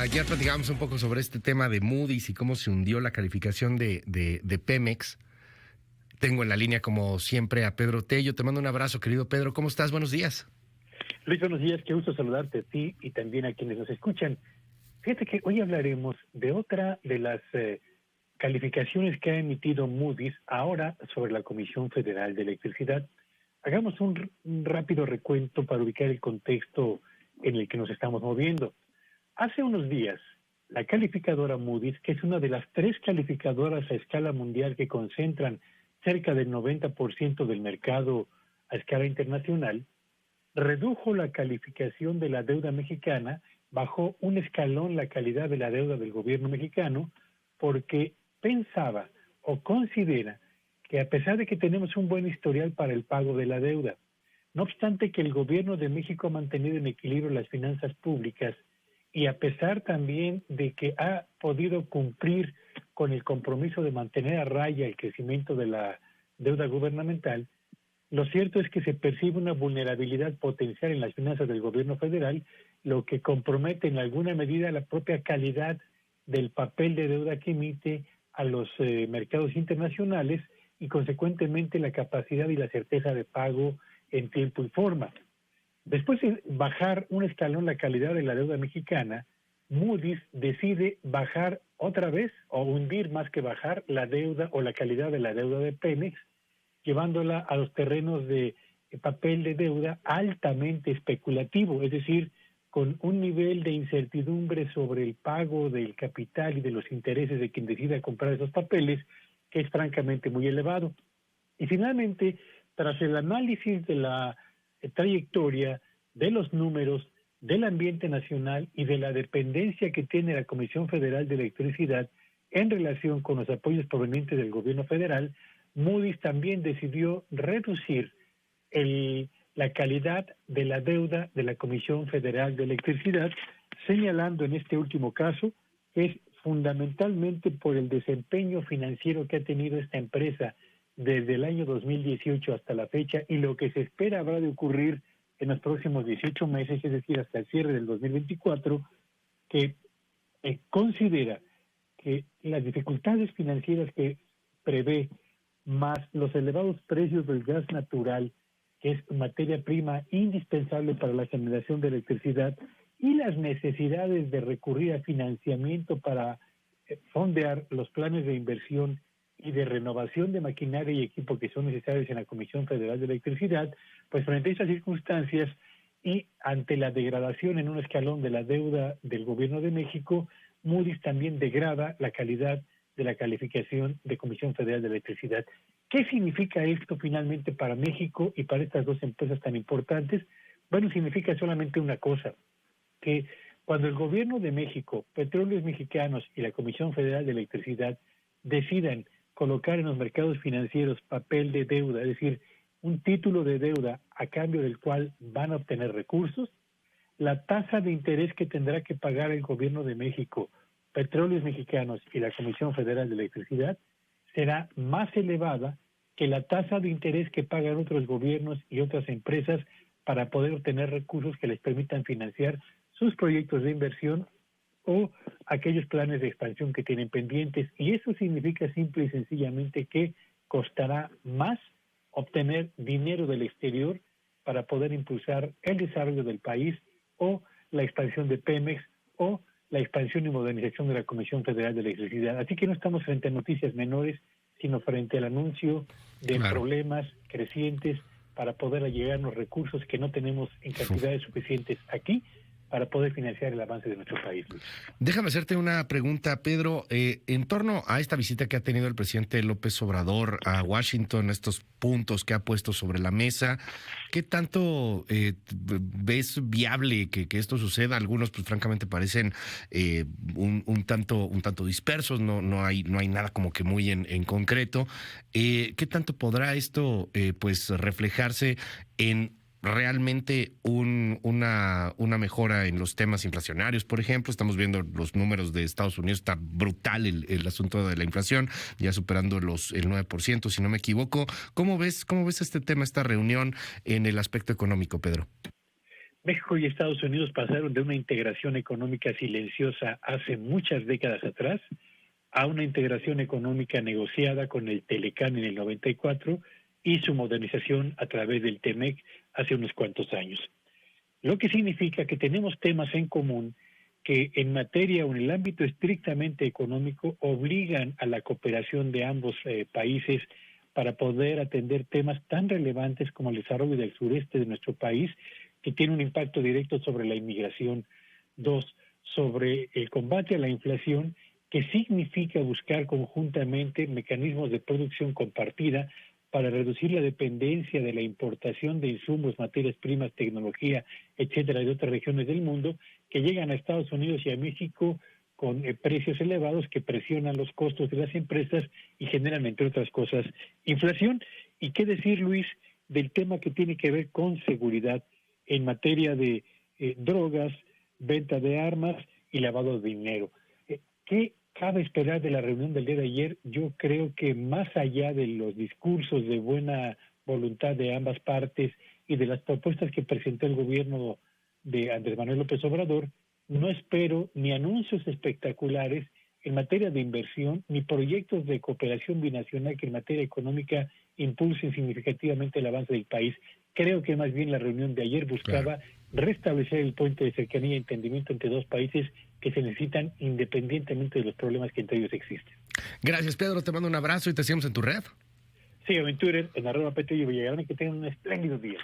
Ayer platicábamos un poco sobre este tema de Moody's y cómo se hundió la calificación de Pemex. Tengo en la línea, como siempre, a Pedro Tello. Te mando un abrazo, querido Pedro. ¿Cómo estás? Buenos días. Luis, buenos días. Qué gusto saludarte a ti y también a quienes nos escuchan. Fíjate que hoy hablaremos de otra de las calificaciones que ha emitido Moody's ahora sobre la Comisión Federal de Electricidad. Hagamos un rápido recuento para ubicar el contexto en el que nos estamos moviendo. Hace unos días, la calificadora Moody's, que es una de las 3 calificadoras a escala mundial que concentran cerca del 90% del mercado a escala internacional, redujo la calificación de la deuda mexicana, bajó un escalón la calidad de la deuda del gobierno mexicano, porque pensaba o considera que a pesar de que tenemos un buen historial para el pago de la deuda, no obstante que el gobierno de México ha mantenido en equilibrio las finanzas públicas y a pesar también de que ha podido cumplir con el compromiso de mantener a raya el crecimiento de la deuda gubernamental, lo cierto es que se percibe una vulnerabilidad potencial en las finanzas del gobierno federal, lo que compromete en alguna medida la propia calidad del papel de deuda que emite a los mercados internacionales y consecuentemente la capacidad y la certeza de pago en tiempo y forma. Después de bajar un escalón la calidad de la deuda mexicana, Moody's decide bajar otra vez o hundir más que bajar la deuda o la calidad de la deuda de Pemex, llevándola a los terrenos de papel de deuda altamente especulativo, es decir, con un nivel de incertidumbre sobre el pago del capital y de los intereses de quien decida comprar esos papeles, que es francamente muy elevado. Y finalmente, tras el análisis de la trayectoria de los números del ambiente nacional y de la dependencia que tiene la Comisión Federal de Electricidad en relación con los apoyos provenientes del gobierno federal, Moody's también decidió reducir la calidad de la deuda de la Comisión Federal de Electricidad, señalando en este último caso que es fundamentalmente por el desempeño financiero que ha tenido esta empresa desde el año 2018 hasta la fecha y lo que se espera habrá de ocurrir en los próximos 18 meses, es decir, hasta el cierre del 2024, que considera que las dificultades financieras que prevé, más los elevados precios del gas natural, que es materia prima indispensable para la generación de electricidad, y las necesidades de recurrir a financiamiento para fondear los planes de inversión y de renovación de maquinaria y equipo que son necesarios en la Comisión Federal de Electricidad, pues frente a estas circunstancias y ante la degradación en un escalón de la deuda del gobierno de México, Moody's también degrada la calidad de la calificación de Comisión Federal de Electricidad. ¿Qué significa esto finalmente para México y para estas dos empresas tan importantes? Bueno, significa solamente una cosa, que cuando el gobierno de México, Petróleos Mexicanos y la Comisión Federal de Electricidad decidan colocar en los mercados financieros papel de deuda, es decir, un título de deuda a cambio del cual van a obtener recursos, la tasa de interés que tendrá que pagar el gobierno de México, Petróleos Mexicanos y la Comisión Federal de Electricidad será más elevada que la tasa de interés que pagan otros gobiernos y otras empresas para poder obtener recursos que les permitan financiar sus proyectos de inversión o aquellos planes de expansión que tienen pendientes. Y eso significa simple y sencillamente que costará más obtener dinero del exterior para poder impulsar el desarrollo del país o la expansión de Pemex o la expansión y modernización de la Comisión Federal de Electricidad. Así que no estamos frente a noticias menores, sino frente al anuncio de problemas crecientes para poder llegar a los recursos que no tenemos en cantidades suficientes aquí para poder financiar el avance de nuestro país. Déjame hacerte una pregunta, Pedro, en torno a esta visita que ha tenido el presidente López Obrador a Washington, estos puntos que ha puesto sobre la mesa, ¿qué tanto ves viable que esto suceda? Algunos, pues francamente, parecen un tanto dispersos, no hay nada como que muy en concreto. ¿Qué tanto podrá esto pues reflejarse en realmente una mejora en los temas inflacionarios? Por ejemplo, estamos viendo los números de Estados Unidos, está brutal el asunto de la inflación, ya superando el 9%, si no me equivoco. ¿Cómo ves este tema, esta reunión en el aspecto económico, Pedro? México y Estados Unidos pasaron de una integración económica silenciosa hace muchas décadas atrás a una integración económica negociada con el Telecán en el 94 y su modernización a través del TEMEC hace unos cuantos años. Lo que significa que tenemos temas en común que en materia o en el ámbito estrictamente económico obligan a la cooperación de ambos países para poder atender temas tan relevantes como el desarrollo del sureste de nuestro país, que tiene un impacto directo sobre la inmigración. 2, sobre el combate a la inflación, que significa buscar conjuntamente mecanismos de producción compartida para reducir la dependencia de la importación de insumos, materias primas, tecnología, etcétera, de otras regiones del mundo que llegan a Estados Unidos y a México con precios elevados que presionan los costos de las empresas y generan, entre otras cosas, inflación. ¿Y qué decir, Luis, del tema que tiene que ver con seguridad en materia de drogas, venta de armas y lavado de dinero? ¿Qué cabe esperar de la reunión del día de ayer? Yo creo que más allá de los discursos de buena voluntad de ambas partes y de las propuestas que presentó el gobierno de Andrés Manuel López Obrador, no espero ni anuncios espectaculares en materia de inversión, ni proyectos de cooperación binacional que en materia económica impulsen significativamente el avance del país. Creo que más bien la reunión de ayer buscaba restablecer el puente de cercanía y entendimiento entre dos países que se necesitan independientemente de los problemas que entre ellos existen. Gracias, Pedro. Te mando un abrazo y te seguimos en tu red. Sígueme en Twitter, en @Petrillo Villagrán, y que tengan un espléndido día.